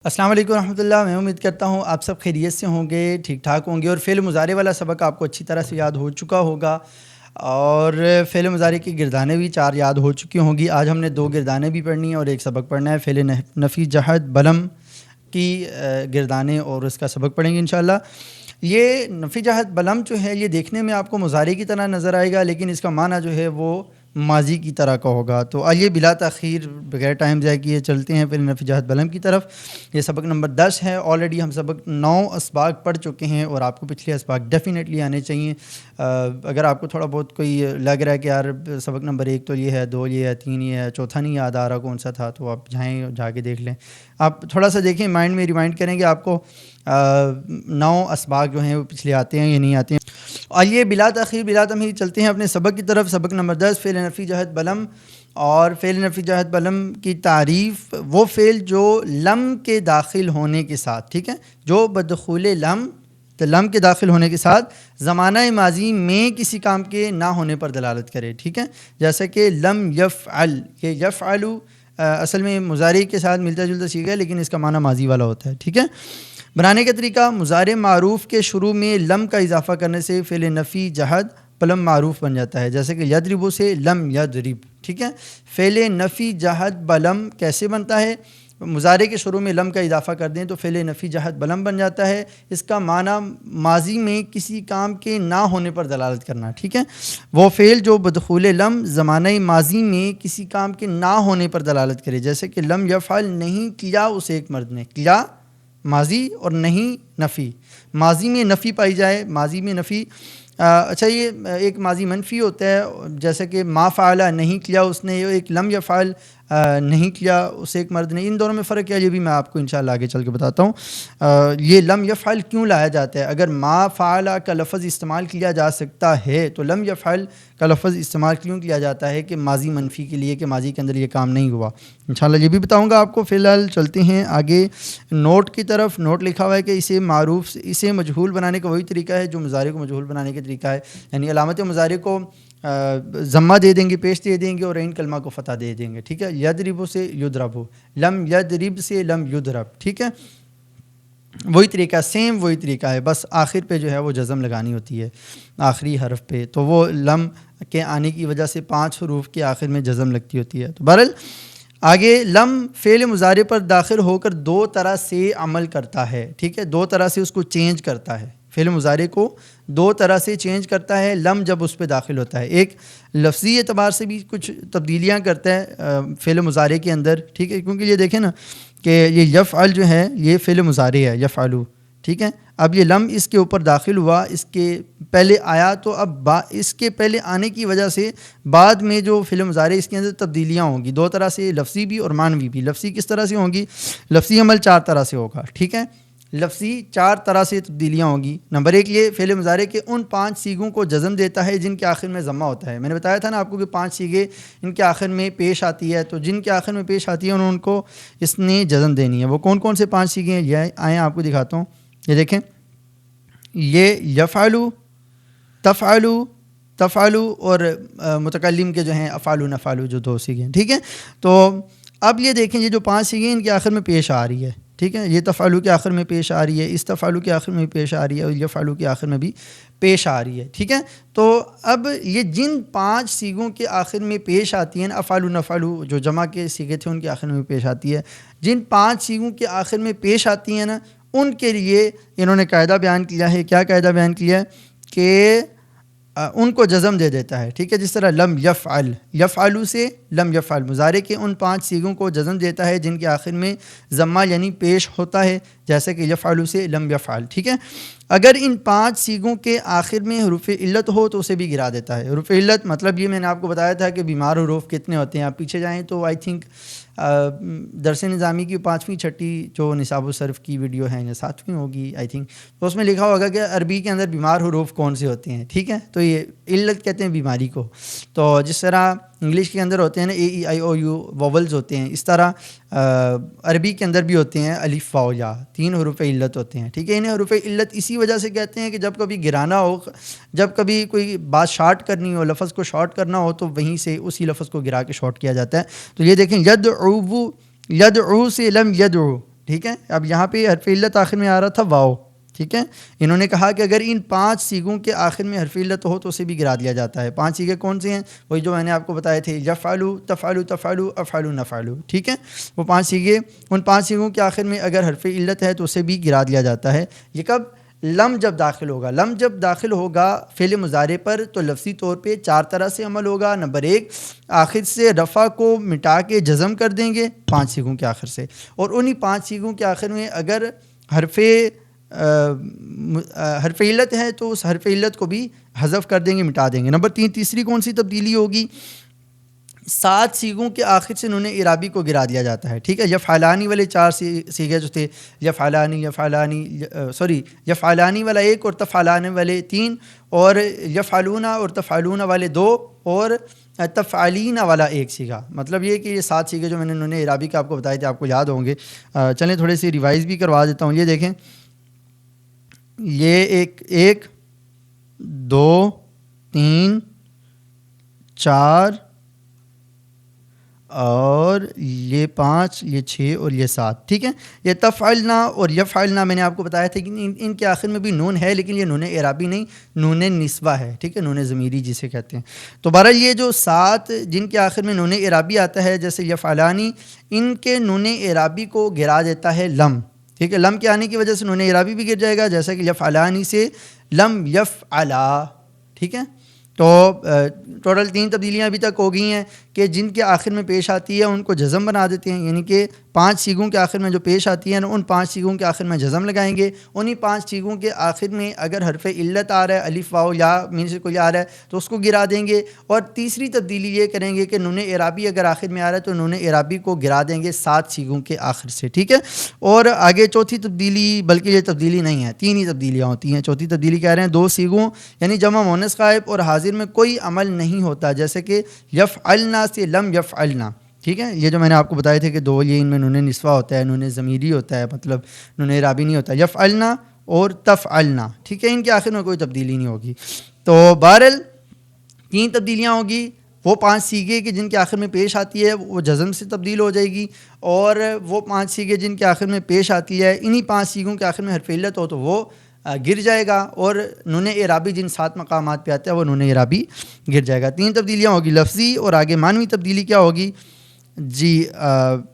السلام علیکم ورحمۃ اللہ. میں امید کرتا ہوں آپ سب خیریت سے ہوں گے, ٹھیک ٹھاک ہوں گے, اور فعل مضارع والا سبق آپ کو اچھی طرح سے یاد ہو چکا ہوگا, اور فعل مضارع کی گردانیں بھی 4 یاد ہو چکی ہوں گی. آج ہم نے 2 گردانیں بھی پڑھنی ہیں اور ایک سبق پڑھنا ہے. فعل نفی جہد بلم کی گردانیں اور اس کا سبق پڑھیں گے انشاءاللہ. یہ نفی جہد بلم جو ہے یہ دیکھنے میں آپ کو مضارع کی طرح نظر آئے گا, لیکن اس کا معنی جو ہے وہ ماضی کی طرح کا ہوگا. تو آئیے بلا تاخیر بغیر ٹائم ضائع کیے چلتے ہیں پھر نفی جہد بلم کی طرف. یہ سبق نمبر 10 ہے. آلریڈی ہم سبق 9 اسباق پڑھ چکے ہیں اور آپ کو پچھلے اسباق ڈیفینیٹلی آنے چاہیے. اگر آپ کو تھوڑا بہت کوئی لگ رہا ہے کہ یار سبق نمبر 1 تو یہ ہے, 2 یہ ہے, 3 یہ ہے, چوتھا نہیں یاد آ رہا کون سا تھا, تو آپ جا کے دیکھ لیں. آپ تھوڑا سا دیکھیں, مائنڈ میں ریمائنڈ کریں گے آپ کو 9 اسباق جو ہیں وہ پچھلے آتے ہیں یا نہیں آتے ہیں. آئیے بلا تاخیر بلا تمہید چلتے ہیں اپنے سبق کی طرف. سبق نمبر 10 فعل نفی جہد بلم. اور فعل نفی جہد بلم کی تعریف, وہ فعل جو لم کے داخل ہونے کے ساتھ, ٹھیک ہے, جو بدخول لم, تو لم کے داخل ہونے کے ساتھ زمانہ ماضی میں کسی کام کے نہ ہونے پر دلالت کرے, ٹھیک ہے. جیسا کہ لم یفعل, یہ یفعلو اصل میں مضارع کے ساتھ ملتا جلتا صیغہ ہے, لیکن اس کا معنی ماضی والا ہوتا ہے, ٹھیک ہے. بنانے کا طریقہ, مضارع معروف کے شروع میں لم کا اضافہ کرنے سے فعل نفی جہد بلم معروف بن جاتا ہے. جیسے کہ یضرب سے لم یضرب, ٹھیک ہے. فعل نفی جہد بلم کیسے بنتا ہے؟ مضارع کے شروع میں لم کا اضافہ کر دیں تو فعل نفی جہد بلم بن جاتا ہے. اس کا معنی ماضی میں کسی کام کے نہ ہونے پر دلالت کرنا, ٹھیک ہے. وہ فعل جو بدخول لم زمانہ ماضی میں کسی کام کے نہ ہونے پر دلالت کرے. جیسے کہ لم یفعل, نہیں کیا اسے ایک مرد نے, کیا ماضی اور نہیں نفی, ماضی میں نفی پائی جائے, ماضی میں نفی. اچھا, یہ ایک ماضی منفی ہوتا ہے, جیسے کہ ما فعل, نہیں کیا اس نے, ایک لم یفعل, نہیں کیا اسے ایک مرد نے. ان دونوں میں فرق کیا یہ بھی میں آپ کو انشاءاللہ آگے چل کے بتاتا ہوں. یہ لم یفعل کیوں لایا جاتا ہے؟ اگر ما فعل کا لفظ استعمال کیا جا سکتا ہے تو لم یفعل کا لفظ استعمال کیوں کیا جاتا ہے کہ ماضی منفی کے لیے, کہ ماضی کے اندر یہ کام نہیں ہوا. انشاءاللہ یہ بھی بتاؤں گا آپ کو. فی الحال چلتے ہیں آگے نوٹ کی طرف. نوٹ لکھا ہوا ہے کہ اسے معروف, اسے مجہول بنانے کا وہی طریقہ ہے جو مضارع کو مجہول بنانے کا طریقہ ہے. یعنی علامت مضارع کو ضمہ دے دیں گے, پیش دے دیں گے, اور عین کلمہ کو فتح دے دیں گے, ٹھیک ہے. یضرب سے یضرب, لم یضرب سے لم یضرب, ٹھیک ہے. وہی طریقہ, سیم وہی طریقہ ہے, بس آخر پہ جو ہے وہ جزم لگانی ہوتی ہے, آخری حرف پہ. تو وہ لم کے آنے کی وجہ سے 5 حروف کے آخر میں جزم لگتی ہوتی ہے. تو بہرحال آگے, لم فعل مضارع پر داخل ہو کر 2 طرح سے عمل کرتا ہے, ٹھیک ہے. 2 طرح سے اس کو چینج کرتا ہے. فعل مضارع کو 2 طرح سے چینج کرتا ہے لم جب اس پہ داخل ہوتا ہے. ایک لفظی اعتبار سے بھی کچھ تبدیلیاں کرتا ہے فعل مضارع کے اندر, ٹھیک ہے. کیونکہ یہ دیکھیں نا کہ یہ یفعل جو ہے یہ فعل مضارع ہے, یفعلو, ٹھیک ہے. اب یہ لم اس کے اوپر داخل ہوا, اس کے پہلے آیا, تو اب اس کے پہلے آنے کی وجہ سے بعد میں جو فعل مضارع اس کے اندر تبدیلیاں ہوں گی 2 طرح سے, لفظی بھی اور معنوی بھی. لفظی کس طرح سے ہوں گی؟ لفظی عمل 4 طرح سے ہوگا, ٹھیک ہے. لفظی 4 طرح سے تبدیلیاں ہوں گی. نمبر 1, یہ فعل مضارع کے ان 5 صیغوں کو جزم دیتا ہے جن کے آخر میں ضمہ ہوتا ہے. میں نے بتایا تھا نا آپ کو کہ 5 صیغے ان کے آخر میں پیش آتی ہے, تو جن کے آخر میں پیش آتی ہے ان کو اس نے جزم دینی ہے. وہ کون کون سے 5 صیغے ہیں یہ آئیں آپ کو دکھاتا ہوں. یہ دیکھیں, یہ یفعلو, تفعلو, تفعلو, اور متکلم کے جو ہیں افعلو نفعلو, جو 2 صیغے ہیں, ٹھیک ہے. تو اب یہ دیکھیں, یہ جو 5 صیغے ان کے آخر میں پیش آ رہی ہے, ٹھیک ہے. یہ تفعلو کے آخر میں پیش آ رہی ہے, استفعلو کے آخر میں پیش آ رہی ہے, اور یفعلو کے آخر میں بھی پیش آ رہی ہے, ٹھیک ہے. تو اب یہ جن 5 صیغوں کے آخر میں پیش آتی ہیں, افعلو نفعلو جو جمع کے صیغے تھے ان کے آخر میں پیش آتی ہے, جن 5 صیغوں کے آخر میں پیش آتی ہیں نا, ان کے لیے انہوں نے قاعدہ بیان کیا ہے. کیا قاعدہ بیان کیا ہے؟ کہ ان کو جزم دے دیتا ہے, ٹھیک ہے. جس طرح لم یفعل, یفعلو سے لم یفعل, مضارع کے ان 5 صیغوں کو جزم دیتا ہے جن کے آخر میں ضمہ یعنی پیش ہوتا ہے, جیسے کہ یفعلو سے لم یفعل, ٹھیک ہے. اگر ان 5 صیغوں کے آخر میں حروف علت ہو تو اسے بھی گرا دیتا ہے. حروف علت مطلب یہ میں نے آپ کو بتایا تھا کہ بیمار حروف کتنے ہوتے ہیں. آپ پیچھے جائیں تو آئی تھنک درس نظامی کی 5ویں 6ٹھی جو نصاب الصرف کی ویڈیو ہے, یا 7ویں ہوگی آئی تھنک, تو اس میں لکھا ہوگا کہ عربی کے اندر بیمار حروف کون سے ہوتے ہیں, ٹھیک ہے. تو یہ علت کہتے ہیں بیماری کو. تو جس طرح انگلش کے اندر ہوتے ہیں نا اے ای آئی او یو ووولز ہوتے ہیں, اس طرح عربی کے اندر بھی ہوتے ہیں الف واو یا, 3 حروف علت ہوتے ہیں, ٹھیک ہے. انہیں حروف علت اسی وجہ سے کہتے ہیں کہ جب کبھی گرانا ہو, جب کبھی کوئی بات شارٹ کرنی ہو, لفظ کو شارٹ کرنا ہو, تو وہیں سے اسی لفظ کو گرا کے شارٹ کیا جاتا ہے. تو یہ دیکھیں, یدعو, یدعو سے لم یدعو, ٹھیک ہے. اب یہاں پہ حرف علت آخر میں آ رہا تھا واو. ٹھیک ہے, انہوں نے کہا کہ اگر ان 5 سیغوں کے آخر میں حرف علت ہو تو اسے بھی گرا دیا جاتا ہے. 5 سیغے کون سے ہیں؟ وہی جو میں نے آپ کو بتائے تھے, یفعلو, تفعلو, تفعلو, افعلو, نفعلو. ٹھیک ہے, وہ 5 سیغے, ان 5 سیغوں کے آخر میں اگر حرف علت ہے تو اسے بھی گرا دیا جاتا ہے. یہ کب؟ لم جب داخل ہوگا. لم جب داخل ہوگا فعل مضارع پر تو لفظی طور پہ 4 طرح سے عمل ہوگا. نمبر 1, آخر سے رفع کو مٹا کے جزم کر دیں گے 5 سیغوں کے آخر سے, اور انہی 5 سیغوں کے آخر میں اگر حرف علت ہے تو اس حرف علت کو بھی حذف کر دیں گے, مٹا دیں گے. نمبر 3, تیسری کون سی تبدیلی ہوگی؟ 7 سیغوں کے آخر سے نون اعرابی کو گرا دیا جاتا ہے. ٹھیک ہے, یفعلانی والے 4 سیغے جو تھے, یفعلانی والا 1 اور تفعلان والے 3, اور یفعلون اور تفعلون والے 2, اور تفعلین والا 1 سیغہ. مطلب یہ کہ یہ 7 سیغے جو میں نے نون اعرابی کے آپ کو بتائے تھے آپ کو یاد ہوں گے. چلیں تھوڑے سی ریوائز بھی کروا دیتا ہوں. یہ دیکھیں, یہ 1 2 3 4 اور یہ 5, یہ 6 اور یہ 7. ٹھیک ہے, یہ تفعلنا اور یفعلنا میں نے آپ کو بتایا تھا کہ ان کے آخر میں بھی نون ہے, لیکن یہ نون اعرابی نہیں, نون نسبہ ہے. ٹھیک ہے, نون ضمیری جسے کہتے ہیں. تو بہرحال یہ جو 7 جن کے آخر میں نون اعرابی آتا ہے جیسے یفعلانی, ان کے نون اعرابی کو گرا دیتا ہے لم. ٹھیک ہے, لم کے آنے کی وجہ سے نون اعرابی بھی گر جائے گا, جیسا کہ یفعلانی سے لم یفعلا. ٹھیک ہے, تو ٹوٹل 3 تبدیلیاں ابھی تک ہو گئی ہیں کہ جن کے آخر میں پیش آتی ہے ان کو جزم بنا دیتے ہیں, یعنی کہ 5 سیغوں کے آخر میں جو پیش آتی ہیں ان 5 سیغوں کے آخر میں جزم لگائیں گے. انہی 5 سیغوں کے آخر میں اگر حرف علت آ رہا ہے, الف واو یا میں سے کوئی آ رہا ہے تو اس کو گرا دیں گے. اور تیسری تبدیلی یہ کریں گے کہ نون اعرابی اگر آخر میں آ رہا ہے تو نون اعرابی کو گرا دیں گے 7 سیغوں کے آخر سے. ٹھیک ہے, اور آگے چوتھی تبدیلی, بلکہ یہ تبدیلی نہیں ہے, 3 ہی تبدیلیاں ہوتی ہیں. چوتھی تبدیلی کہہ رہے ہیں 2 سیغوں یعنی جمع مؤنث غائب اور حاضر میں کوئی عمل نہیں ہوتا, جیسے کہ یفعلنا سے لم یفعلنا. ٹھیک ہے, یہ جو میں نے آپ کو بتائے تھے کہ 2 یہ ان میں نون نسوہ ہوتا ہے, نون ضمیری ہوتا ہے, مطلب نون اعرابی نہیں ہوتا. یفعلنا اور تفعلنا. ٹھیک ہے, ان کے آخر میں کوئی تبدیلی نہیں ہوگی. تو بہرحال 3 تبدیلیاں ہوگی. وہ 5 سیغے کہ جن کے آخر میں پیش آتی ہے وہ جزم سے تبدیل ہو جائے گی, اور وہ 5 سیغے جن کے آخر میں پیش آتی ہے انہی 5 سیغوں کے آخر میں حرف علت ہو تو وہ گر جائے گا, اور نون اعرابی جن 7 مقامات پہ آتا ہے وہ نون اعرابی گر جائے گا. 3 تبدیلیاں ہوگی لفظی. اور آگے معنوی تبدیلی کیا ہوگی؟ جی,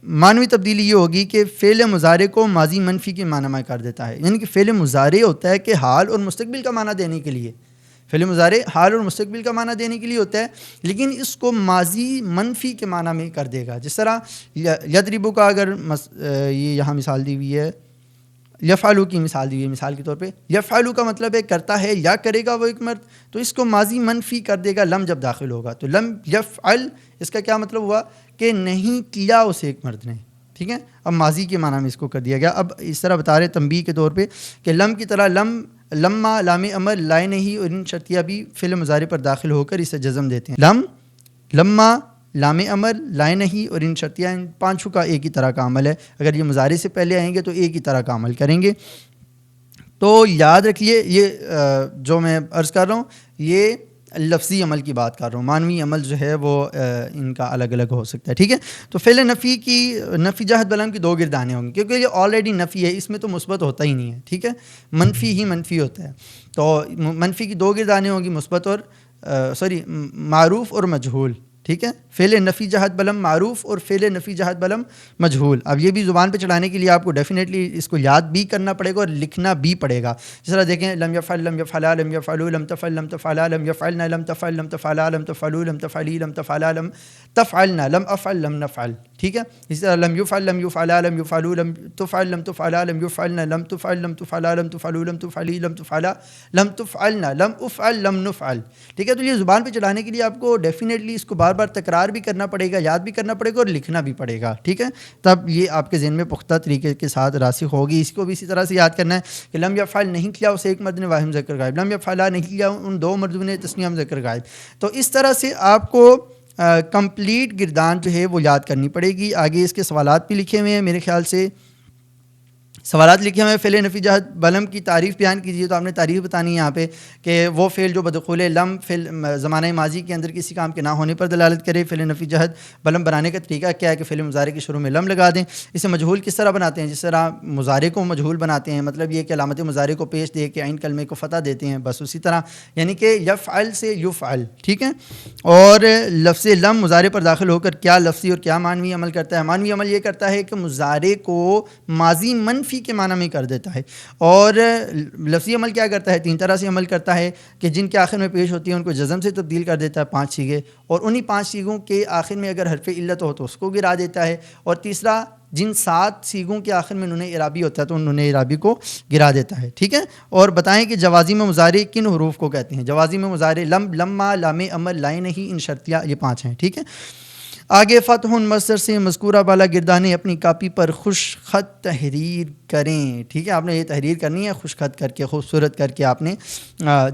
معنوی تبدیلی یہ ہوگی کہ فعل مضارع کو ماضی منفی کے معنی میں کر دیتا ہے. یعنی کہ فعل مضارع ہوتا ہے کہ حال اور مستقبل کا معنی دینے کے لیے, فعل مضارع حال اور مستقبل کا معنی دینے کے لیے ہوتا ہے, لیکن اس کو ماضی منفی کے معنی میں کر دے گا. جس طرح یضربو کا اگر یہ یہاں مثال دی ہوئی ہے, یفعلو کی مثال دی ہوئی ہے, مثال کے طور پہ یفعلو کا مطلب ہے کرتا ہے یا کرے گا وہ ایک مرد, تو اس کو ماضی منفی کر دے گا لم جب داخل ہوگا. تو لم یفعل اس کا کیا مطلب ہوا کہ نہیں کیا اسے ایک مرد نے. ٹھیک ہے, اب ماضی کے معنی میں اس کو کر دیا گیا. اب اس طرح بتا رہے تنبیہ کے طور پہ کہ لم کی طرح لما لام امر لائے نہیں اور ان شرطیہ بھی فعل مضارع پر داخل ہو کر اسے جزم دیتے ہیں. لما لام امر لائے نہیں اور ان شرطیہ, ان 5 کا ایک ہی طرح کا عمل ہے. اگر یہ مضارع سے پہلے آئیں گے تو ایک ہی طرح کا عمل کریں گے. تو یاد رکھیے یہ جو میں عرض کر رہا ہوں یہ لفظی عمل کی بات کر رہا ہوں, معنوی عمل جو ہے وہ ان کا الگ الگ ہو سکتا ہے. ٹھیک ہے, تو فعل نفی جہت بلم کی 2 گردانیں ہوں گی, کیونکہ یہ آلریڈی نفی ہے, اس میں تو مثبت ہوتا ہی نہیں ہے. ٹھیک ہے, منفی ہی منفی ہوتا ہے. تو منفی کی 2 گردانیں ہوں گی, مثبت اور معروف اور مجہول. ٹھیک ہے, فعل نفی جہت بلم معروف اور فعل نفی جہت بلم مجہول. اب یہ بھی زبان پہ چڑھانے کے لیے آپ کو ڈیفینیٹلی اس کو یاد بھی کرنا پڑے گا اور لکھنا بھی پڑے گا. جس طرح دیکھیں لم یفعل لم یفعلا لم یفعلوا لم تفعل لم تفعلا لم یفعلنا لم تفعل لم تفعلا لم تفعلوا لم تفعلی لم تفعلا لم تفعلنا لم افعل لم نفعل. ٹھیک ہے, اسی طرح لم یفعل لم یفعلا لم یفعلوا لم تفعل لم تفعلا لم یفعلنا لم تفعل لم تفعلا لم تفعلوا لم تفعلی لم تفعلا لم تفعلنا لم افعل لم نفعل. ٹھیک ہے, تو یہ زبان پہ چڑھانے کے لیے آپ کو ڈیفینیٹلی اس کو بار بار تکرار بھی کرنا پڑے گا, یاد بھی کرنا پڑے گا اور لکھنا بھی پڑے گا. ٹھیک ہے, تب یہ آپ کے ذہن میں پختہ طریقے کے ساتھ راسخ ہوگی. اس کو بھی اسی طرح سے یاد کرنا ہے کہ لم یفعل نہیں کیا اسے ایک مرد نے واحد مذکر غائب, لم یفعلا نہیں کیا ان 2 مردوں نے تثنیہ مذکر غائب. تو اس طرح سے آپ کو کمپلیٹ گردان جو ہے وہ یاد کرنی پڑے گی. آگے اس کے سوالات بھی لکھے ہوئے ہیں میرے خیال سے, سوالات لکھے ہوئے فعل نفی جہت بلم کی تعریف بیان کیجیے، تو آپ نے تعریف بتانی ہے یہاں پہ کہ وہ فعل جو بدخول لم فعل زمانہ ماضی کے اندر کسی کام کے نہ ہونے پر دلالت کرے۔ فعل نفی جہت بلم بنانے کا طریقہ کیا ہے کہ فعل مضارع کے شروع میں لم لگا دیں۔ اسے مجہول کس طرح بناتے ہیں؟ جس طرح مضارع کو مجہول بناتے ہیں، مطلب یہ کہ علامت مضارع کو پیش دے کے عین کلمے کو فتح دیتے ہیں، بس اسی طرح یعنی کہ یفعل سے یفعل، ٹھیک ہے۔ اور لفظ لم مضارع پر داخل ہو کر کیا لفظی اور کیا معنوی عمل کرتا ہے؟ معنوی عمل یہ کرتا ہے کہ مضارع کو ماضی منفی کے معنی میں کر دیتا ہے، اور لفظی عمل کیا کرتا ہے؟ 3 طرح سے عمل کرتا ہے کہ جن کے آخر میں پیش ہوتی ہے ان کو جزم سے تبدیل کر دیتا ہے، 5 صیغے، اور انہی 5 صیغوں کے آخر میں اگر حرف علت ہو تو اس کو گرا دیتا ہے، اور تیسرا جن 7 صیغوں کے آخر میں نون اعرابی ہوتا ہے تو نون اعرابی کو گرا دیتا ہے، ٹھیک ہے۔ اور بتائیں کہ جوازم مضارع کن حروف کو کہتے ہیں؟ جوازم مضارع لم، لما، لام امر، لائن ہی، ان شرطیہ، یہ 5 ہیں، ٹھیک ہے۔ آگے فتح مصدر سے مذکورہ بالا گردانے اپنی کاپی پر خوش خط تحریر کریں، ٹھیک ہے۔ آپ نے یہ تحریر کرنی ہے خوش خط کر کے، خوبصورت کر کے آپ نے،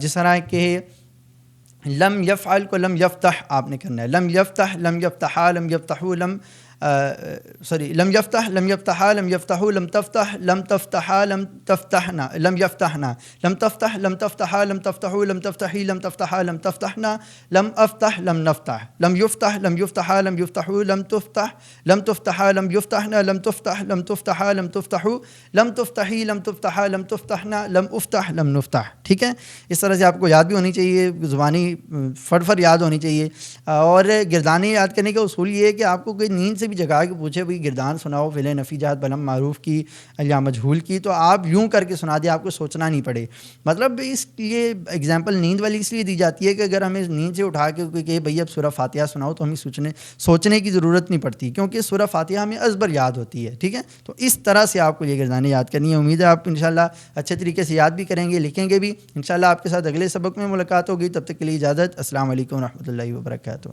جس طرح کہ لم یفعل کو لم یفتح آپ نے کرنا ہے، لم یفتح، لم یفتحا، لم یفتحو، لم یفتح، لم یفتحا، لم یفتحو، لم تفتح، لم تفتحا، لم تفتحنا، لم یفتحنا، لم تفتح، لم تفتحا، لم تفتحو، لم تفتحی، لم تفتحا، لم تفتحنا، لم افتح، لم نفتح، لم یفتح، لم یفتحا، لم یفتحو، لم تفتح، لم تفتحا، لم یفتحنا، لم تفتح، لم تفتحا، لم تفتحو، لم تفتحی، لم تفتحا، لم تفتحنا، لم افتح، لم نفتح، ٹھیک ہے۔ اس طرح سے آپ کو یاد بھی ہونی چاہیے، زبانی فٹ یاد ہونی چاہیے۔ اور گردانے یاد کرنے کا اصول یہ ہے کہ آپ کو کوئی نیند سے بھی جگا کے پوچھے بھئی گردان سناؤ فعل نفی جہت بلم معروف کی یا مجہول کی، تو آپ یوں کر کے سنا دیں، آپ کو سوچنا نہیں پڑے۔ مطلب اس لیے ایگزامپل نیند والی اس لیے دی جاتی ہے کہ اگر ہمیں نیند سے اٹھا کے کوئی کہے بھئی اب سورہ فاتحہ سناؤ تو ہمیں سوچنے کی ضرورت نہیں پڑتی، کیونکہ سورہ فاتحہ ہمیں ازبر یاد ہوتی ہے، ٹھیک ہے۔ تو اس طرح سے آپ کو یہ گردانے یاد کرنی ہے۔ امید ہے آپ انشاءاللہ اچھے طریقے سے یاد بھی کریں گے، لکھیں گے بھی۔ انشاءاللہ آپ کے ساتھ اگلے سبق میں ملاقات ہوگی، تب تک کے لیے اجازت۔ السلام علیکم ورحمۃ اللہ وبرکاتہ۔